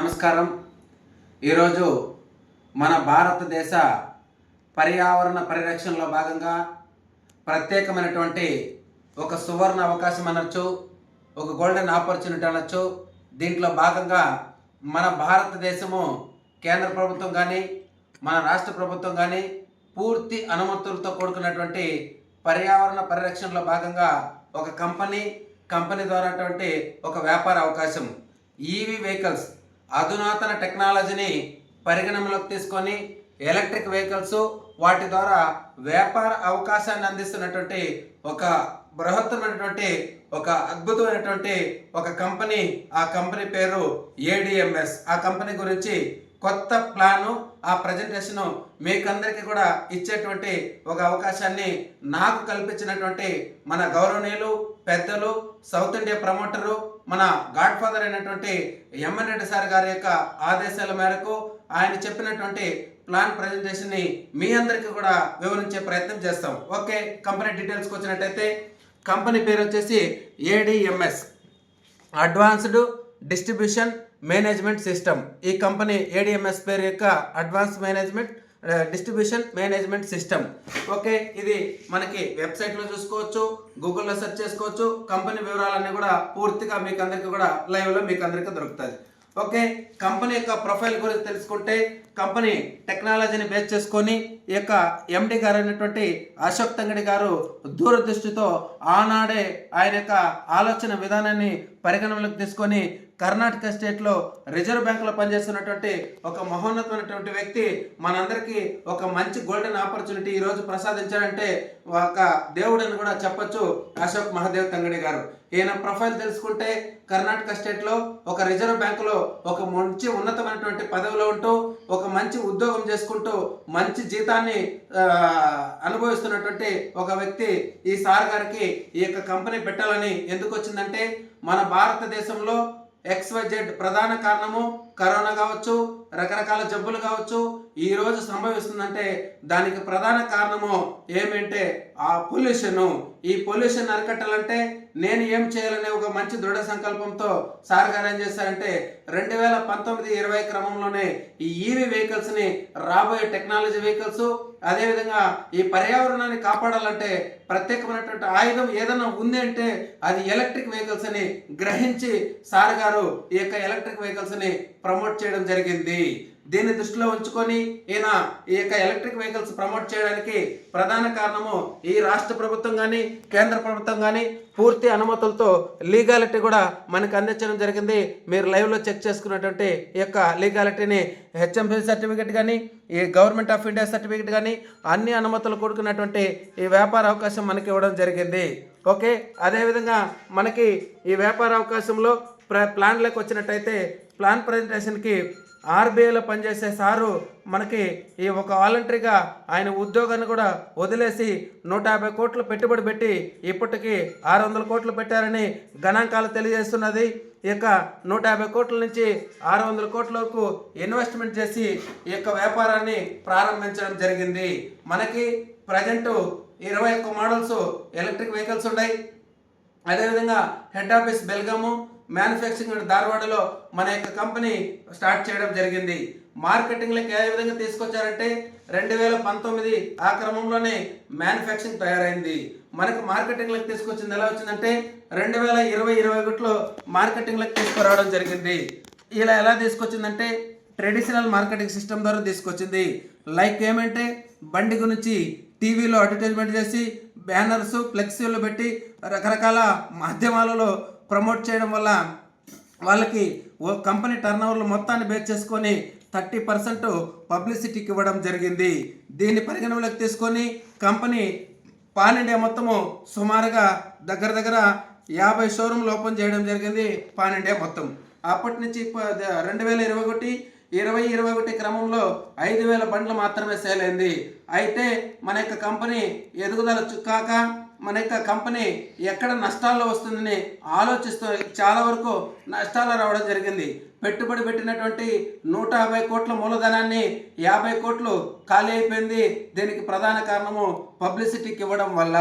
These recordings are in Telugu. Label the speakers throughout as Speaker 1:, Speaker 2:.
Speaker 1: నమస్కారం. ఈరోజు మన భారతదేశ పర్యావరణ పరిరక్షణలో భాగంగా ప్రత్యేకమైనటువంటి ఒక సువర్ణ అవకాశం అనొచ్చు, ఒక గోల్డెన్ ఆపర్చునిటీ అనొచ్చు. దీంట్లో భాగంగా మన భారతదేశము కేంద్ర ప్రభుత్వం కానీ మన రాష్ట్ర ప్రభుత్వం కానీ పూర్తి అనుమతులతో కూడుకున్నటువంటి పర్యావరణ పరిరక్షణలో భాగంగా ఒక కంపెనీ ద్వారా ఒక వ్యాపార అవకాశం. ఈవీ వెహికల్స్ అధునాతన టెక్నాలజీని పరిగణనలోకి తీసుకొని ఎలక్ట్రిక్ వెహికల్స్ వాటి ద్వారా వ్యాపార అవకాశాన్ని అందిస్తున్నటువంటి ఒక బృహత్తమైనటువంటి ఒక అద్భుతమైనటువంటి ఒక కంపెనీ. ఆ కంపెనీ పేరు ఏడిఎంఎస్. ఆ కంపెనీ గురించి కొత్త ప్లాను, ఆ ప్రజెంటేషను మీకందరికీ కూడా ఇచ్చేటువంటి ఒక అవకాశాన్ని నాకు కల్పించినటువంటి మన గౌరవనీయులు పెద్దలు సౌత్ ఇండియా ప్రమోటరు మన గాడ్ ఫాదర్ అయినటువంటి ఎంఎన్ రెడ్డి సార్ గారి యొక్క ఆదేశాల మేరకు ఆయన చెప్పినటువంటి ప్లాన్ ప్రజెంటేషన్ని మీ అందరికీ కూడా వివరించే ప్రయత్నం చేస్తాం. ఓకే, కంపెనీ డీటెయిల్స్కి వచ్చినట్టయితే కంపెనీ పేరు వచ్చేసి ADMS, advanced distribution management system. ఈ కంపెనీ ఏడిఎంఎస్ పేరు యొక్క advance distribution management system. Okay, ఇది మనకి వెబ్సైట్లో చూసుకోవచ్చు, గూగుల్లో సెర్చ్ చేసుకోవచ్చు. కంపెనీ వివరాలన్నీ కూడా పూర్తిగా మీకు అందరికీ కూడా లైవ్లో మీకు అందరికీ దొరుకుతుంది. ఓకే, కంపెనీ యొక్క ప్రొఫైల్ గురించి తెలుసుకుంటే కంపెనీ టెక్నాలజీని బేస్ చేసుకొని ఈ యొక్క ఎండి గారు అయినటువంటి అశోక్ తంగడి గారు దూరదృష్టితో ఆనాడే ఆయన యొక్క ఆలోచన విధానాన్ని పరిగణనలోకి తీసుకొని కర్ణాటక స్టేట్లో రిజర్వ్ బ్యాంకులో పనిచేస్తున్నటువంటి ఒక మహోన్నతమైనటువంటి వ్యక్తి మనందరికీ ఒక మంచి గోల్డెన్ ఆపర్చునిటీ ఈరోజు ప్రసాదించాడంటే ఒక దేవుడని కూడా చెప్పొచ్చు అశోక్ మహాదేవ్ తంగడి గారు. ఈయన ప్రొఫైల్ తెలుసుకుంటే కర్ణాటక స్టేట్లో ఒక రిజర్వ్ బ్యాంకులో ఒక మంచి ఉన్నతమైనటువంటి పదవిలో ఉంటూ ఒక మంచి ఉద్యోగం చేసుకుంటూ మంచి జీతాన్ని అనుభవిస్తున్నటువంటి ఒక వ్యక్తి. ఈ సార్ గారికి ఈ యొక్క కంపెనీ పెట్టాలని ఎందుకు వచ్చిందంటే మన భారతదేశంలో XYZ ప్రధాన కారణము కరోనా కావచ్చు, రకరకాల జబ్బులు కావచ్చు ఈరోజు సంభవిస్తుందంటే దానికి ప్రధాన కారణము ఏమంటే ఆ పొల్యూషను. ఈ పొల్యూషన్ అరికట్టాలంటే నేను ఏం చేయాలనే ఒక మంచి దృఢ సంకల్పంతో సార్ గారు ఏం చేశారంటే 2019-20 క్రమంలోనే ఈ ఈవీ వెహికల్స్ని రాబోయే టెక్నాలజీ వెహికల్స్ అదేవిధంగా ఈ పర్యావరణాన్ని కాపాడాలంటే ప్రత్యేకమైనటువంటి ఆయుధం ఏదైనా ఉంది అంటే అది ఎలక్ట్రిక్ వెహికల్స్ అని గ్రహించి సార్ గారు ఈ యొక్క ఎలక్ట్రిక్ వెహికల్స్ని ప్రమోట్ చేయడం జరిగింది. దీన్ని దృష్టిలో ఉంచుకొని ఈయన ఈ యొక్క ఎలక్ట్రిక్ వెహికల్స్ ప్రమోట్ చేయడానికి ప్రధాన కారణము ఈ రాష్ట్ర ప్రభుత్వం కానీ కేంద్ర ప్రభుత్వం కానీ పూర్తి అనుమతులతో లీగాలిటీ కూడా మనకు అందించడం జరిగింది. మీరు లైవ్లో చెక్ చేసుకున్నటువంటి ఈ యొక్క లీగాలిటీని హెచ్ఎంసీ సర్టిఫికేట్ కానీ ఈ గవర్నమెంట్ ఆఫ్ ఇండియా సర్టిఫికేట్ కానీ అన్ని అనుమతులు కూడుకున్నటువంటి ఈ వ్యాపార అవకాశం మనకి ఇవ్వడం జరిగింది. ఓకే, అదేవిధంగా మనకి ఈ వ్యాపార అవకాశంలో ప్లాన్లోకి వచ్చినట్టయితే ప్లాన్ ప్రజెంటేషన్కి ఆర్బీఐలో పనిచేసే సారు మనకి ఈ ఒక వాలంటరీగా ఆయన ఉద్యోగాన్ని కూడా వదిలేసి 150 కోట్లు పెట్టుబడి పెట్టి ఇప్పటికీ 600 కోట్లు పెట్టారని గణాంకాలు తెలియజేస్తున్నది. ఈ యొక్క 150 కోట్ల నుంచి 600 కోట్ల వరకు ఇన్వెస్ట్మెంట్ చేసి ఈ యొక్క వ్యాపారాన్ని ప్రారంభించడం జరిగింది. మనకి ప్రజెంట్ 21 మోడల్స్ ఎలక్ట్రిక్ వెహికల్స్ ఉన్నాయి. అదేవిధంగా హెడ్ ఆఫీస్ బెల్గాము, మ్యానుఫ్యాక్చరింగ్ ధార్వాడలో మన యొక్క కంపెనీ స్టార్ట్ చేయడం జరిగింది. మార్కెటింగ్లోకి ఏ విధంగా తీసుకొచ్చారంటే 2019 ఆ క్రమంలోనే మ్యానుఫ్యాక్చరింగ్ తయారైంది. మనకు మార్కెటింగ్లోకి తీసుకొచ్చింది ఎలా వచ్చిందంటే 2020-21లో మార్కెటింగ్లోకి తీసుకురావడం జరిగింది. ఇలా ఎలా తీసుకొచ్చిందంటే ట్రెడిషనల్ మార్కెటింగ్ సిస్టమ్ ద్వారా తీసుకొచ్చింది. లైక్ ఏమంటే బండి గురించి టీవీలో అడ్వర్టైజ్మెంట్ చేసి బ్యానర్స్ ఫ్లెక్సీలు పెట్టి రకరకాల మాధ్యమాలలో ప్రమోట్ చేయడం వల్ల వాళ్ళకి ఓ కంపెనీ టర్నోవర్లు మొత్తాన్ని బేస్ చేసుకొని 30% పబ్లిసిటీకి ఇవ్వడం జరిగింది. దీన్ని పరిగణనలోకి తీసుకొని కంపెనీ పాన్ ఇండియా మొత్తము సుమారుగా దగ్గర 50 షోరూమ్లు ఓపెన్ చేయడం జరిగింది పాన్ ఇండియా మొత్తం. అప్పటి నుంచి 2021 క్రమంలో 5,000 బండ్లు మాత్రమే సేల్ అయింది. అయితే మన యొక్క కంపెనీ ఎదుగుదల చుక్కాక మన యొక్క కంపెనీ ఎక్కడ నష్టాల్లో వస్తుందని ఆలోచిస్తూ చాలా వరకు నష్టాలు రావడం జరిగింది. పెట్టుబడి పెట్టినటువంటి 150 కోట్ల మూలధనాన్ని 50 కోట్లు ఖాళీ అయిపోయింది. దీనికి ప్రధాన కారణము పబ్లిసిటీకి ఇవ్వడం వల్ల.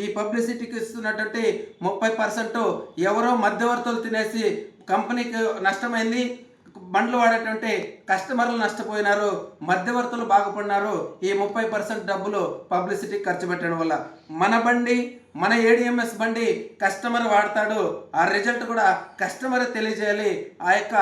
Speaker 1: ఈ పబ్లిసిటీకి ఇస్తున్నటువంటి 30% ఎవరో మధ్యవర్తులు తినేసి కంపెనీకి నష్టమైంది. బండ్లు వాడేటువంటి కస్టమర్లు నష్టపోయినారు, మధ్యవర్తులు బాగుపడినారు. ఈ 30% డబ్బులు పబ్లిసిటీ ఖర్చు పెట్టడం వల్ల. మన బండి, మన ఏడిఎంఎస్ బండి కస్టమర్ వాడతాడు, ఆ రిజల్ట్ కూడా కస్టమర్ తెలియజేయాలి. ఆ యొక్క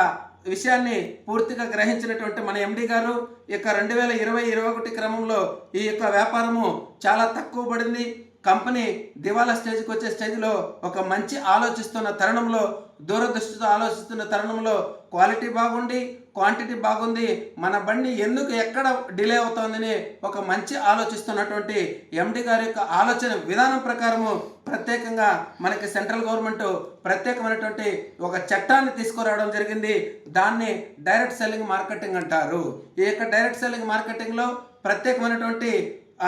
Speaker 1: విషయాన్ని పూర్తిగా గ్రహించినటువంటి మన ఎండి గారు ఇక 2020-21 క్రమంలో ఈ యొక్క వ్యాపారము చాలా తక్కువ పడింది. కంపెనీ దివాలా స్టేజ్కి వచ్చే స్టేజ్లో ఒక మంచి ఆలోచిస్తున్న తరుణంలో, దూరదృష్టితో ఆలోచిస్తున్న తరుణంలో క్వాలిటీ బాగుండి క్వాంటిటీ బాగుంది, మన బండి ఎందుకు ఎక్కడ డిలే అవుతుందని ఒక మంచి ఆలోచిస్తున్నటువంటి ఎండి గారి యొక్క ఆలోచన విధానం ప్రకారము ప్రత్యేకంగా మనకి సెంట్రల్ గవర్నమెంట్ ప్రత్యేకమైనటువంటి ఒక చట్టాన్ని తీసుకురావడం జరిగింది. దాన్ని డైరెక్ట్ సెల్లింగ్ మార్కెటింగ్ అంటారు. ఈ యొక్క డైరెక్ట్ సెల్లింగ్ మార్కెటింగ్లో ప్రత్యేకమైనటువంటి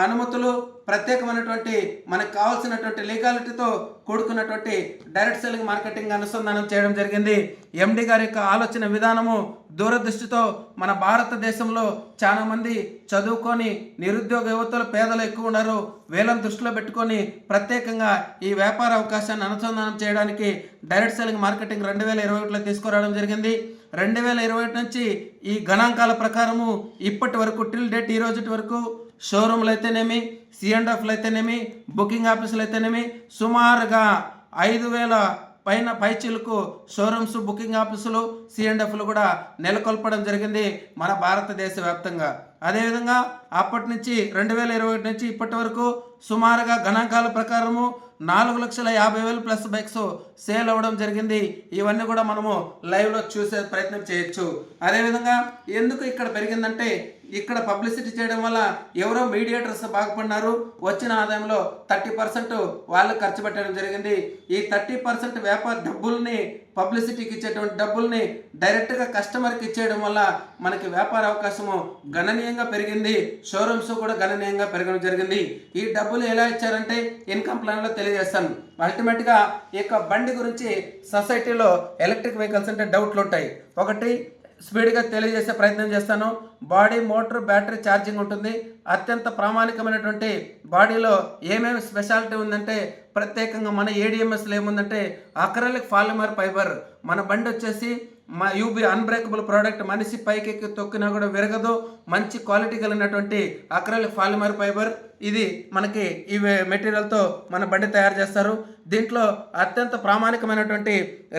Speaker 1: అనుమతులు, ప్రత్యేకమైనటువంటి మనకు కావాల్సినటువంటి లీగాలిటీతో కూడుకున్నటువంటి డైరెక్ట్ సెల్లింగ్ మార్కెటింగ్ అనుసంధానం చేయడం జరిగింది. ఎండి గారి యొక్క ఆలోచన విధానము దూరదృష్టితో మన భారతదేశంలో చాలా మంది చదువుకొని నిరుద్యోగ యువతలు, పేదలు ఎక్కువ ఉన్నారు. వీళ్ళని దృష్టిలో పెట్టుకొని ప్రత్యేకంగా ఈ వ్యాపార అవకాశాన్ని అనుసంధానం చేయడానికి డైరెక్ట్ సెల్లింగ్ మార్కెటింగ్ 2021లో తీసుకురావడం జరిగింది. 2021 నుంచి ఈ గణాంకాల ప్రకారము ఇప్పటి వరకు టిల్ డేట్ ఈ రోజు వరకు షోరూమ్లు అయితేనేమి, C&Fలు అయితేనేమి, బుకింగ్ ఆఫీసులు అయితేనేమి సుమారుగా 5,000 పైచిలకు షోరూమ్స్, బుకింగ్ ఆఫీసులు, C&Fలు కూడా నెలకొల్పడం జరిగింది మన భారతదేశ వ్యాప్తంగా. అదేవిధంగా అప్పటి నుంచి 2021 నుంచి ఇప్పటి వరకు సుమారుగా గణాంకాల ప్రకారము 4,50,000 ప్లస్ బైక్స్ సేల్ అవ్వడం జరిగింది. ఇవన్నీ కూడా మనము లైవ్లో చూసే ప్రయత్నం చేయొచ్చు. అదేవిధంగా ఎందుకు ఇక్కడ పెరిగిందంటే ఇక్కడ పబ్లిసిటీ చేయడం వల్ల ఎవరో మీడియేటర్స్ బాగుపడినారు, వచ్చిన ఆదాయంలో 30% వాళ్ళు ఖర్చు పెట్టడం జరిగింది. ఈ 30% వ్యాపార డబ్బుల్ని, పబ్లిసిటీకి ఇచ్చేటువంటి డబ్బుల్ని డైరెక్ట్గా కస్టమర్కి ఇచ్చేయడం వల్ల మనకి వ్యాపార అవకాశము గణనీయంగా పెరిగింది. షోరూమ్స్ కూడా గణనీయంగా పెరగడం జరిగింది. ఈ డబ్బులు ఎలా ఇచ్చారంటే ఇన్కమ్ ప్లాన్లో తెలియజేస్తాను. అల్టిమేట్గా ఈ యొక్క బండి గురించి సొసైటీలో ఎలక్ట్రిక్ వెహికల్స్ అంటే డౌట్లు ఉంటాయి. ఒకటి స్పీడ్గా తెలియజేసే ప్రయత్నం చేస్తాను. బాడీ, మోటార్, బ్యాటరీ ఛార్జింగ్ ఉంటుంది. అత్యంత ప్రామాణికమైనటువంటి బాడీలో ఏమేమి స్పెషాలిటీ ఉందంటే ప్రత్యేకంగా మన ఏడిఎంఎస్లో ఏముందంటే అక్రిలిక్ పాలిమర్ ఫైబర్. మన బండి వచ్చేసి మా యూబీ అన్బ్రేకబుల్ ప్రోడక్ట్, మనిషి పైకి తొక్కినా కూడా విరగదు. మంచి క్వాలిటీ కలిగినటువంటి అక్రిలిక్ పాలిమర్ ఫైబర్. ఇది మనకి ఈ మెటీరియల్తో మన బండి తయారు చేస్తారు. దీంట్లో అత్యంత ప్రామాణికమైనటువంటి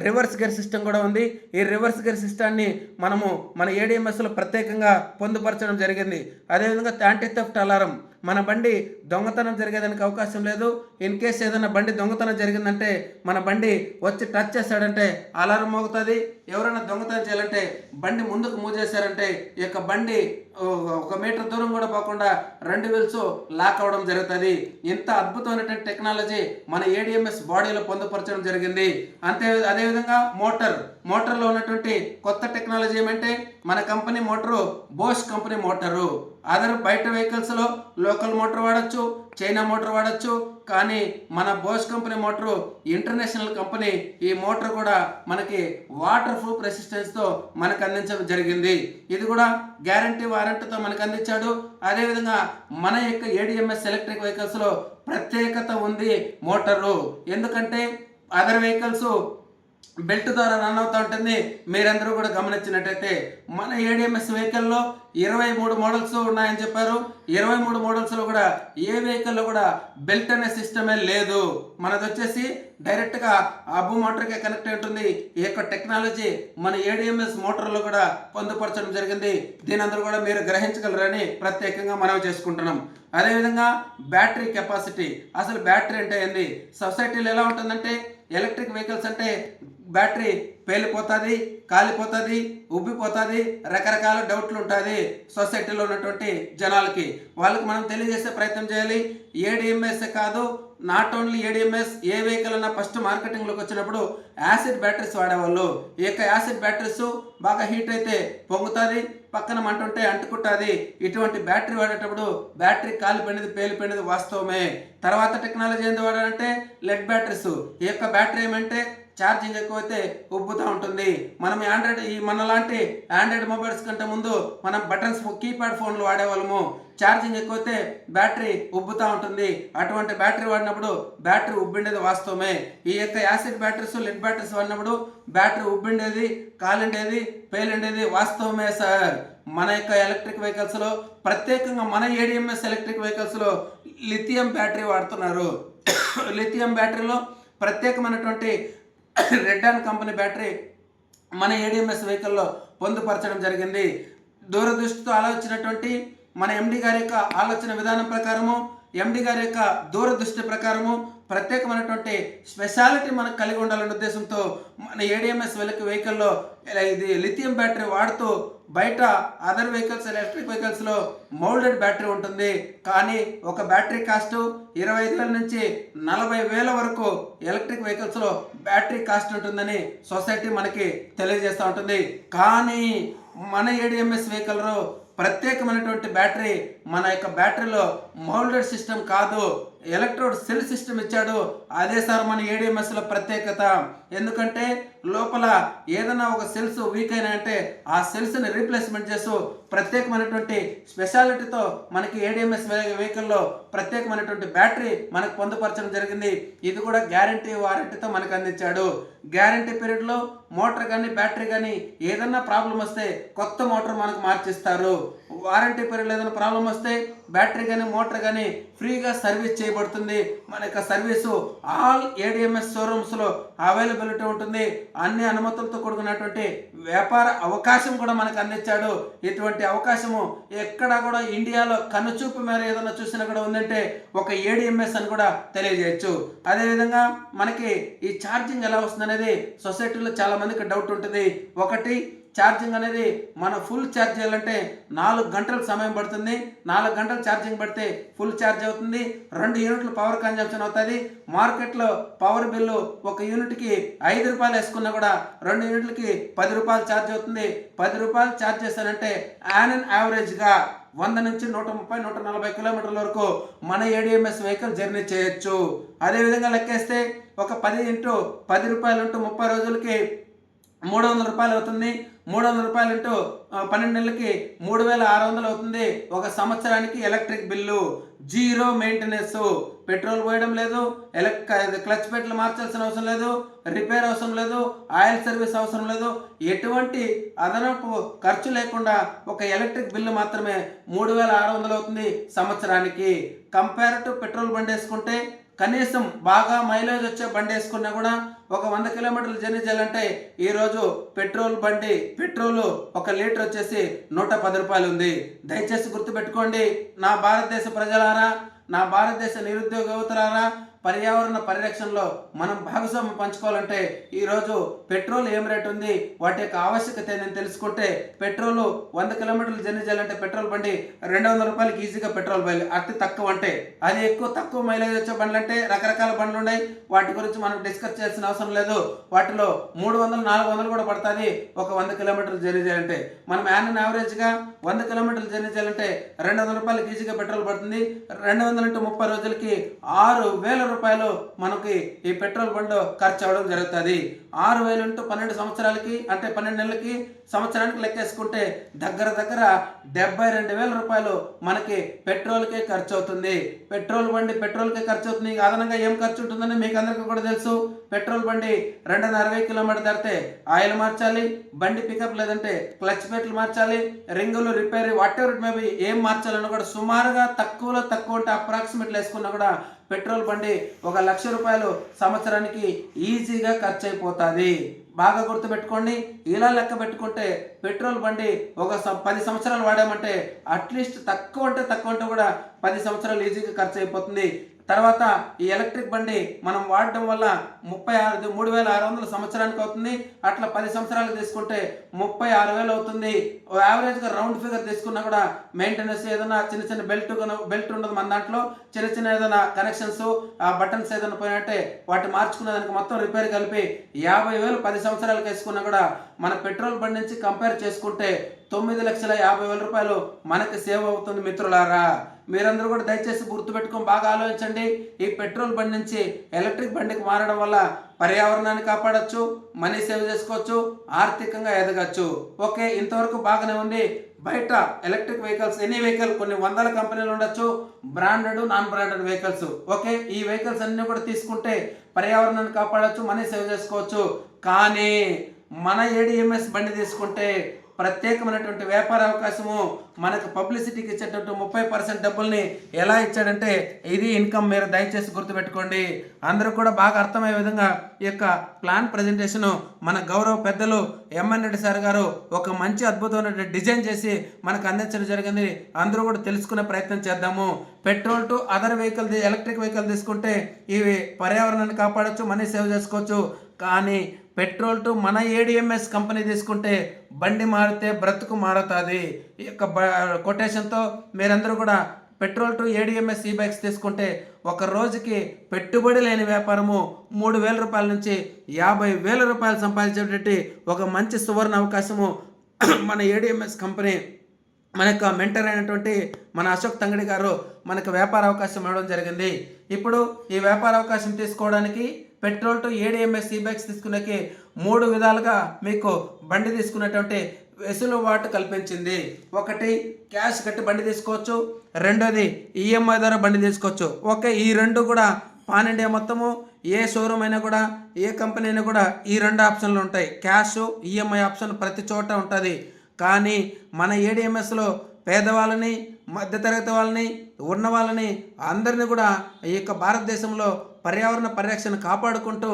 Speaker 1: రివర్స్ గేర్ సిస్టమ్ కూడా ఉంది. ఈ రివర్స్ గేర్ సిస్టాన్ని మనము మన ఏడిఎంఎస్లో ప్రత్యేకంగా పొందుపరచడం జరిగింది. అదేవిధంగా యాంటీ థెఫ్ట్ అలారం. మన బండి దొంగతనం జరిగేదానికి అవకాశం లేదు. ఇన్ కేస్ ఏదైనా బండి దొంగతనం జరిగిందంటే మన బండి వచ్చి టచ్ చేస్తాడంటే అలారం మోగుతుంది. ఎవరైనా దొంగతనం చేయాలంటే బండి ముందుకు మూవ్ చేశారంటే ఈ యొక్క బండి 1 మీటర్ దూరం కూడా పోకుండా 2 వీల్స్ లాక్ అవ్వడం జరుగుతుంది. ఇంత అద్భుతమైనటువంటి టెక్నాలజీ మన ఏడిఎంఎస్ బాడీలో పొందుపరచడం జరిగింది. అదేవిధంగా మోటార్లో ఉన్నటువంటి కొత్త టెక్నాలజీ ఏమంటే మన company motor Bosch company motor. Other బయట వెహికల్స్లో లోకల్ మోటార్ వాడచ్చు, చైనా మోటార్ వాడచ్చు. కానీ మన Bosch company motor international company. ఈ మోటార్ కూడా మనకి వాటర్ ప్రూఫ్ రెసిస్టెన్స్తో మనకు అందించడం జరిగింది. ఇది కూడా గ్యారంటీ వారంటీతో మనకు అందించాడు. అదేవిధంగా మన యొక్క ఏడిఎంఎస్ ఎలక్ట్రిక్ వెహికల్స్లో ప్రత్యేకత ఉంది మోటారు. ఎందుకంటే అదర్ వెహికల్స్ బెల్ట్ ద్వారా రన్ అవుతూ ఉంటుంది. మీరందరూ కూడా గమనించినట్టయితే మన ఏడిఎంఎస్ వెహికల్లో 23 మోడల్స్ ఉన్నాయని చెప్పారు. 23 మోడల్స్లో కూడా ఏ వెహికల్లో కూడా బెల్ట్ అనే సిస్టమే లేదు. మనది వచ్చేసి డైరెక్ట్గా అబ్బు మోటార్కే కనెక్ట్ అయి ఉంటుంది. ఈ యొక్క టెక్నాలజీ మన ఏడిఎంఎస్ మోటార్లో కూడా పొందుపరచడం జరిగింది. దీని అందరూ కూడా మీరు గ్రహించగలరని ప్రత్యేకంగా మనం చేసుకుంటున్నాం. అదేవిధంగా బ్యాటరీ కెపాసిటీ. అసలు బ్యాటరీ అంటే ఏంది? సొసైటీలో ఎలా ఉంటుందంటే ఎలక్ట్రిక్ వెహికల్స్ అంటే బ్యాటరీ పేలిపోతుంది, కాలిపోతుంది, ఉబ్బిపోతుంది, రకరకాల డౌట్లు ఉంటుంది సొసైటీలో ఉన్నటువంటి జనాలకి. వాళ్ళకి మనం తెలియజేసే ప్రయత్నం చేయాలి. ఏడిఎంఎస్ కాదు, not only ADMS, A vehicle అన్నా ఫస్ట్ మార్కెటింగ్లోకి వచ్చినప్పుడు యాసిడ్ బ్యాటరీస్ వాడేవాళ్ళు. ఈ యొక్క యాసిడ్ బ్యాటరీస్ బాగా హీట్ అయితే పొంగుతుంది, పక్కన మంట ఉంటే అంటుకుంటుంది. ఇటువంటి బ్యాటరీ వాడేటప్పుడు బ్యాటరీ కాలిపోయినది, పేలిపోయినది వాస్తవమే. తర్వాత టెక్నాలజీ ఏంది వాడాలంటే లెడ్ బ్యాటరీస్. ఈ యొక్క బ్యాటరీ ఏమంటే ఛార్జింగ్ ఎక్కువైతే ఉబ్బుతూ ఉంటుంది. మనం మనలాంటి ఆండ్రాయిడ్ మొబైల్స్ కంటే ముందు మనం బటన్స్ కీప్యాడ్ ఫోన్లు వాడేవాళ్ళము. ఛార్జింగ్ ఎక్కువైతే బ్యాటరీ ఉబ్బుతూ ఉంటుంది. అటువంటి బ్యాటరీ వాడినప్పుడు బ్యాటరీ ఉబ్బిండేది వాస్తవమే. ఈ యొక్క యాసిడ్ బ్యాటరీస్, లెడ్ బ్యాటరీస్ వాడినప్పుడు బ్యాటరీ ఉబ్బిండేది, కాలిండేది, పేలిండేది వాస్తవమే సార్. మన యొక్క ఎలక్ట్రిక్ వెహికల్స్లో, ప్రత్యేకంగా మన ఏడిఎంఎస్ ఎలక్ట్రిక్ వెహికల్స్లో లిథియం బ్యాటరీ వాడుతున్నారు. లిథియం బ్యాటరీలో ప్రత్యేకమైనటువంటి రెడ్డాన్ కంపెనీ బ్యాటరీ మన ఏడిఎంఎస్ వెహికల్లో పొందుపరచడం జరిగింది. దూరదృష్టితో ఆలోచించినటువంటి మన ఎండి గారి యొక్క ఆలోచన విధానం ప్రకారము, ఎండి గారి యొక్క దూరదృష్టి ప్రకారము ప్రత్యేకమైనటువంటి స్పెషాలిటీ మనకు కలిగి ఉండాలనే ఉద్దేశంతో మన ఏడిఎంఎస్ వెహికల్లో ఇది లిథియం బ్యాటరీ వాడుతూ, బయట అదర్ వెహికల్స్ ఎలక్ట్రిక్ వెహికల్స్లో మౌల్డెడ్ బ్యాటరీ ఉంటుంది. కానీ ఒక బ్యాటరీ కాస్ట్ 25,000 నుంచి 40,000 వరకు ఎలక్ట్రిక్ వెహికల్స్లో బ్యాటరీ కాస్ట్ ఉంటుందని సొసైటీ మనకి తెలియజేస్తూ ఉంటుంది. కానీ మన ఏడిఎంఎస్ వెహికల్లో ప్రత్యేకమైనటువంటి బ్యాటరీ, మన యొక్క బ్యాటరీలో మౌల్డెడ్ సిస్టమ్ కాదు, ఎలక్ట్రోడ్ సెల్ సిస్టమ్ ఇచ్చాడు. అదే సార్ మన ఏడిఎంఎస్లో ప్రత్యేకత. ఎందుకంటే లోపల ఏదైనా ఒక సెల్స్ వీక్ అయినాయంటే ఆ సెల్స్ని రీప్లేస్మెంట్ చేస్తూ ప్రత్యేకమైనటువంటి స్పెషాలిటీతో మనకి ఏడిఎంఎస్ వెహికల్లో ప్రత్యేకమైనటువంటి బ్యాటరీ మనకు పొందుపరచడం జరిగింది. ఇది కూడా గ్యారంటీ వారంటీతో మనకు అందించాడు. గ్యారంటీ పీరియడ్లో మోటార్ కానీ బ్యాటరీ కానీ ఏదన్నా ప్రాబ్లం వస్తే కొత్త మోటార్ మనకు మార్చిస్తారు. వారంటీ పీరియడ్లో ఏదైనా ప్రాబ్లం వస్తే బ్యాటరీ కానీ మోటార్ కానీ ఫ్రీగా సర్వీస్ చేయబడుతుంది. మన యొక్క సర్వీసు ఆల్ ఏడిఎంఎస్ షోరూమ్స్లో అవైలబిలిటీ ఉంటుంది. అన్ని అనుమతులతో కూడుకున్నటువంటి వ్యాపార అవకాశం కూడా మనకు అందించాడు. ఇటువంటి అవకాశము ఎక్కడ కూడా ఇండియాలో కనుచూపు మేర ఏదైనా చూసినా కూడా ఉందంటే ఒక ఏడిఎంఎస్ అని కూడా తెలియజేయచ్చు. అదేవిధంగా మనకి ఈ ఛార్జింగ్ ఎలా వస్తుంది అనేది సొసైటీలో చాలా మందికి డౌట్ ఉంటుంది. ఒకటి, ఛార్జింగ్ అనేది మనం ఫుల్ ఛార్జ్ చేయాలంటే 4 గంటల సమయం పడుతుంది. 4 గంటలు ఛార్జింగ్ పడితే ఫుల్ ఛార్జ్ అవుతుంది. 2 యూనిట్లు పవర్ కన్జంప్షన్ అవుతుంది. మార్కెట్లో పవర్ బిల్లు ఒక యూనిట్కి 5 రూపాయలు వేసుకున్నా కూడా 2 యూనిట్లకి 10 రూపాయలు ఛార్జ్ అవుతుంది. 10 రూపాయలు ఛార్జ్ చేస్తానంటే యావరేజ్గా 100 నుంచి 130, 140 కిలోమీటర్ల వరకు మన ఏడిఎంఎస్ వెహికల్ జర్నీ చేయొచ్చు. అదేవిధంగా లెక్కేస్తే ఒక 10 × 10 రూపాయలు 30 రోజులకి 300 రూపాయలు అవుతుంది. 300 రూపాయలు 12 నెలలకి 3,600 అవుతుంది. ఒక సంవత్సరానికి electric bill. Zero maintenance, petrol పోయడం లేదు, క్లచ్ పెట్లు మార్చాల్సిన అవసరం లేదు, రిపేర్ అవసరం లేదు, ఆయిల్ సర్వీస్ అవసరం లేదు. ఎటువంటి అదనపు ఖర్చు లేకుండా ఒక ఎలక్ట్రిక్ బిల్లు మాత్రమే 3,600 అవుతుంది సంవత్సరానికి. కంపేర్ టు పెట్రోల్ బండి వేసుకుంటే కనీసం బాగా మైలేజ్ వచ్చే బండి వేసుకున్నా కూడా ఒక 100 కిలోమీటర్లు జర్నీ చేయాలంటే ఈరోజు పెట్రోల్ 1 లీటర్ వచ్చేసి 110 రూపాయలు ఉంది. దయచేసి గుర్తుపెట్టుకోండి నా భారతదేశ ప్రజలారా, నా భారతదేశ నిరుద్యోగ యువతలారా, పర్యావరణ పరిరక్షణలో మనం భాగస్వామ్యం పంచుకోవాలంటే ఈరోజు పెట్రోల్ ఏం రేట్ ఉంది, వాటి యొక్క ఆవశ్యకత ఏందని తెలుసుకుంటే పెట్రోల్ 100 కిలోమీటర్లు జర్నీ చేయాలంటే పెట్రోల్ బండి 200 రూపాయలకి ఈజీగా పెట్రోల్ బండి. అతి తక్కువ అంటే అది తక్కువ మైలేజ్ వచ్చే బండ్లు అంటే రకరకాల బండ్లు ఉన్నాయి. వాటి గురించి మనం డిస్కస్ చేయాల్సిన అవసరం లేదు. వాటిలో 300, 400 కూడా పడుతుంది ఒక 100 కిలోమీటర్లు జర్నీ చేయాలంటే. మనం యావరేజ్గా 100 కిలోమీటర్లు జర్నీ చేయాలంటే 200 రూపాయలకి ఈజీగా పెట్రోల్ పడుతుంది. 200 × 30 రోజులకి 6,000 రూపాయలు మనకి ఈ పెట్రోల్ బండ్లో ఖర్చు అవ్వడం జరుగుతుంది. 6,000 × 12 సంవత్సరాలకి అంటే 12 నెలలకి సంవత్సరానికి లెక్కేసుకుంటే దగ్గర 72,000 రూపాయలు మనకి పెట్రోల్కే ఖర్చు అవుతుంది. పెట్రోల్ బండి పెట్రోల్కే ఖర్చు అవుతుంది. అదనంగా ఏం ఖర్చు ఉంటుందని మీకు అందరికీ కూడా తెలుసు. పెట్రోల్ బండి 260 కిలోమీటర్ దాటితే ఆయిల్ మార్చాలి, బండి పికప్ లేదంటే క్లచ్ పెట్లు మార్చాలి, రింగులు repair what ever it may be ఏం మార్చాలన్నా కూడా సుమారుగా తక్కువలో తక్కువ అంటే అప్రాక్సిమేట్లు వేసుకున్నా కూడా పెట్రోల్ బండి 1,00,000 రూపాయలు సంవత్సరానికి ఈజీగా ఖర్చు అయిపోతుంది. బాగా గుర్తుపెట్టుకోండి. ఇలా లెక్క పెట్టుకుంటే పెట్రోల్ బండి ఒక 10 సంవత్సరాలు వాడామంటే అట్లీస్ట్ తక్కువ అంటే కూడా 10 సంవత్సరాలు ఈజీగా ఖర్చు అయిపోతుంది. తర్వాత ఈ ఎలక్ట్రిక్ బండి మనం వాడడం వల్ల 3,600 సంవత్సరానికి అవుతుంది. అట్లా 10 సంవత్సరాలు తీసుకుంటే 36,000 అవుతుంది. యావరేజ్గా రౌండ్ ఫిగర్ తీసుకున్నా కూడా మెయింటెనెన్స్ ఏదైనా చిన్న బెల్ట్ ఉండదు మన దాంట్లో. చిన్న ఏదైనా కనెక్షన్స్ బటన్స్ ఏదైనా పోయినట్టే వాటి మార్చుకునే దానికి మొత్తం రిపేర్ కలిపి 50,000 10 సంవత్సరాలకు వేసుకున్నా కూడా మన పెట్రోల్ బండి నుంచి కంపేర్ చేసుకుంటే 9,50,000 రూపాయలు మనకి సేవ్ అవుతుంది. మిత్రులారా, మీరందరూ కూడా దయచేసి గుర్తుపెట్టుకొని బాగా ఆలోచించండి. ఈ పెట్రోల్ బండి నుంచి ఎలక్ట్రిక్ బండికి మారడం వల్ల పర్యావరణాన్ని కాపాడొచ్చు, మనీ సేవ్ చేసుకోవచ్చు, ఆర్థికంగా ఎదగచ్చు. ఓకే, ఇంతవరకు బాగానే ఉంది. బయట ఎలక్ట్రిక్ వెహికల్స్ ఎనీ వెహికల్ కొన్ని వందల కంపెనీలు ఉండొచ్చు, branded non branded vehicles. Okay, ఈ వెహికల్స్ అన్ని కూడా తీసుకుంటే పర్యావరణాన్ని కాపాడొచ్చు, మనీ సేవ్ చేసుకోవచ్చు. కానీ మన ఏడిఎంఎస్ బండి తీసుకుంటే ప్రత్యేకమైనటువంటి వ్యాపార అవకాశము, మనకు పబ్లిసిటీకి ఇచ్చేటటువంటి 30% డబ్బుల్ని ఎలా ఇచ్చాడంటే ఇది ఇన్కమ్. మీరు దయచేసి గుర్తుపెట్టుకోండి. అందరూ కూడా బాగా అర్థమయ్యే విధంగా ఈ యొక్క ప్లాన్ ప్రజెంటేషన్ మన గౌరవ పెద్దలు ఎంఎన్ రెడ్డి సార్ గారు ఒక మంచి అద్భుతమైన డిజైన్ చేసి మనకు అందించడం జరిగింది. అందరూ కూడా తెలుసుకునే ప్రయత్నం చేద్దాము. Petrol to other vehicle, electric vehicle తీసుకుంటే ఇవి పర్యావరణాన్ని కాపాడొచ్చు, మనీ సేవ్ చేసుకోవచ్చు. కానీ పెట్రోల్ టు మన ఏడిఎంఎస్ కంపెనీ తీసుకుంటే బండి మారితే బ్రతుకు మారుతుంది. ఈ యొక్క కొటేషన్తో మీరందరూ కూడా పెట్రోల్ టు ఏడిఎంఎస్ ఈ బైక్స్ తీసుకుంటే ఒక రోజుకి పెట్టుబడి లేని వ్యాపారము 3,000 రూపాయల నుంచి 50,000 రూపాయలు సంపాదించేటటువంటి ఒక మంచి సువర్ణ అవకాశము మన ఏడిఎంఎస్ కంపెనీ మన యొక్క మెంటర్ అయినటువంటి మన అశోక్ తంగడి గారు మనకు వ్యాపార అవకాశం ఇవ్వడం జరిగింది. ఇప్పుడు ఈ వ్యాపార అవకాశం తీసుకోవడానికి పెట్రోల్ టు ఏడిఎంఎస్ ఈ బైక్స్ తీసుకునేకి 3 విధాలుగా మీకు బండి తీసుకునేటువంటి వెసులుబాటు కల్పించింది. ఒకటి, క్యాష్ కట్టి బండి తీసుకోవచ్చు. రెండోది, ఈఎంఐ ద్వారా బండి తీసుకోవచ్చు. ఓకే, ఈ రెండు కూడా పాన్ ఇండియా మొత్తము ఏ షోరూమ్ అయినా కూడా, ఏ కంపెనీ అయినా కూడా ఈ 2 ఆప్షన్లు ఉంటాయి. క్యాష్, ఈఎంఐ ఆప్షన్ ప్రతి చోట ఉంటుంది. కానీ మన ఏడిఎంఎస్లో పేదవాళ్ళని, మధ్యతరగతి వాళ్ళని, ఉన్న వాళ్ళని అందరినీ కూడా ఈ యొక్క భారతదేశంలో పర్యావరణ పరిరక్షణ కాపాడుకుంటూ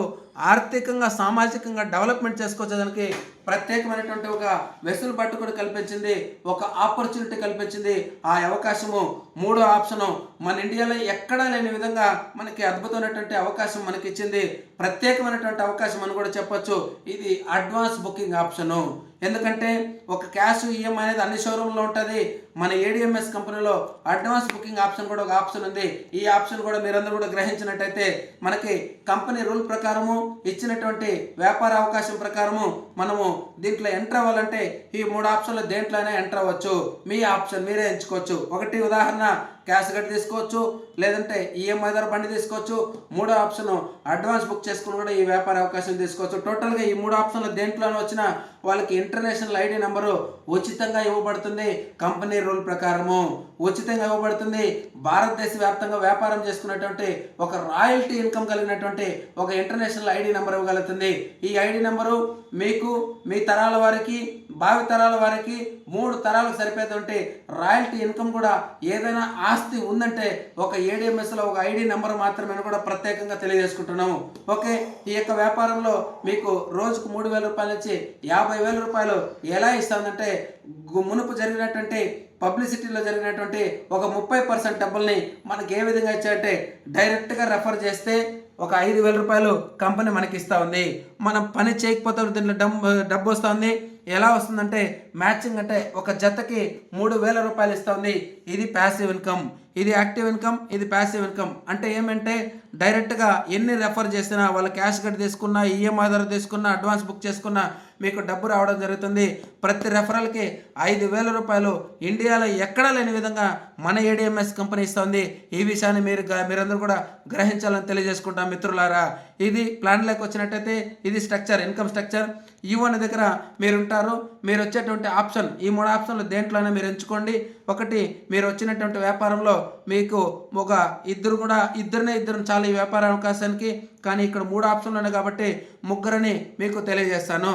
Speaker 1: ఆర్థికంగా, సామాజికంగా డెవలప్మెంట్ చేసుకోవడానికి ప్రత్యేకమైనటువంటి ఒక వెసులుబాటు కూడా కల్పించింది, ఒక ఆపర్చునిటీ కల్పించింది. ఆ అవకాశము 3వ ఆప్షను మన ఇండియాలో ఎక్కడా లేని విధంగా మనకి అద్భుతమైనటువంటి అవకాశం మనకి ఇచ్చింది. ప్రత్యేకమైనటువంటి అవకాశం అని కూడా చెప్పొచ్చు. ఇది అడ్వాన్స్ బుకింగ్ ఆప్షను. ఎందుకంటే ఒక క్యాష్, ఈఎంఐ అనేది అన్ని షోరూంలో ఉంటుంది. మన ఏడిఎంఎస్ కంపెనీలో అడ్వాన్స్ బుకింగ్ ఆప్షన్ కూడా ఒక ఆప్షన్ ఉంది. ఈ ఆప్షన్ కూడా మీరందరూ కూడా గ్రహించినట్టయితే మనకి కంపెనీ రూల్ ప్రకారము ఇచ్చినటువంటి వ్యాపార అవకాశం ప్రకారము మనము దీంట్లో ఎంటర్ అవ్వాలంటే ఈ 3 ఆప్షన్లు దేంట్లోనే ఎంటర్ అవ్వచ్చు. మీ ఆప్షన్ మీరే ఎంచుకోవచ్చు. ఒకటి ఉదాహరణ క్యాష్ కట్టి తీసుకోవచ్చు, లేదంటే ఈఎంఐ ద్వారా బండి తీసుకోవచ్చు. 3వ ఆప్షన్ అడ్వాన్స్ బుక్ చేసుకుని కూడా ఈ వ్యాపార అవకాశం తీసుకోవచ్చు. టోటల్గా ఈ 3 ఆప్షన్లు దేంట్లోనే వచ్చినా వాళ్ళకి ఇంటర్నేషనల్ ఐడి నెంబరు ఉచితంగా ఇవ్వబడుతుంది. కంపెనీ రూల్ ప్రకారము ఉచితంగా ఇవ్వబడుతుంది. భారతదేశ వ్యాప్తంగా వ్యాపారం చేసుకున్నటువంటి ఒక రాయల్టీ ఇన్కమ్ కలిగినటువంటి ఒక ఇంటర్నేషనల్ ఐడి నెంబర్ ఇవ్వగలుగుతుంది. ఈ ఐడి నెంబరు మీకు, మీ తరాల వారికి, భావి తరాల వారికి 3 తరాలకు సరిపోయేటువంటి రాయల్టీ ఇన్కమ్ కూడా ఏదైనా ఆస్తి ఉందంటే ఒక ఏడిఎంఎస్లో ఒక ఐడి నెంబర్ మాత్రమే కూడా ప్రత్యేకంగా తెలియజేసుకుంటున్నాము. ఓకే, ఈ యొక్క వ్యాపారంలో మీకు రోజుకు 3,000 రూపాయల నుంచి 50,000 రూపాయలు ఎలా ఇస్తుందంటే మునుపు జరిగినటువంటి పబ్లిసిటీలో జరిగినటువంటి ఒక 30% డబ్బుల్ని మనకి ఏ విధంగా ఇచ్చారంటే డైరెక్ట్గా రెఫర్ చేస్తే ఒక 5,000 రూపాయలు కంపెనీ మనకి ఇస్తూ ఉంది. మనం పని చేయకపోతే దీంట్లో డబ్బు వస్తుంది. ఎలా వస్తుందంటే మ్యాచింగ్ అంటే ఒక జతకి 3,000 రూపాయలు ఇస్తుంది. ఇది ప్యాసివ్ ఇన్కమ్, ఇది యాక్టివ్ ఇన్కమ్, ఇది ప్యాసివ్ ఇన్కమ్. అంటే ఏమంటే డైరెక్ట్గా ఎన్ని రెఫర్ చేసినా, వాళ్ళ క్యాష్ కట్ తీసుకున్నా, ఈఎంఐ ద్వారా తీసుకున్నా, అడ్వాన్స్ బుక్ చేసుకున్నా మీకు డబ్బు రావడం జరుగుతుంది. ప్రతి రెఫరల్కి 5,000 రూపాయలు ఇండియాలో ఎక్కడా లేని విధంగా మన ఏడిఎంఎస్ కంపెనీ ఇస్తుంది. ఈ విషయాన్ని మీరందరూ కూడా గ్రహించాలని తెలియజేసుకుంటాం మిత్రులారా. ఇది ప్లాన్లోకి వచ్చినట్టయితే ఇది స్ట్రక్చర్, ఇన్కమ్ స్ట్రక్చర్. ఈవన్ దగ్గర మీరు ఉంటారు. మీరు వచ్చేటువంటి ఆప్షన్, ఈ 3 ఆప్షన్లు దేంట్లోనే మీరు ఎంచుకోండి. ఒకటి, మీరు వచ్చినటువంటి వ్యాపారంలో మీకు ఒక ఇద్దరు చాలా ఈ వ్యాపార అవకాశానికి. కానీ ఇక్కడ 3 ఆప్షన్లు ఉన్నాయి కాబట్టి ముగ్గురని మీకు తెలియజేస్తాను.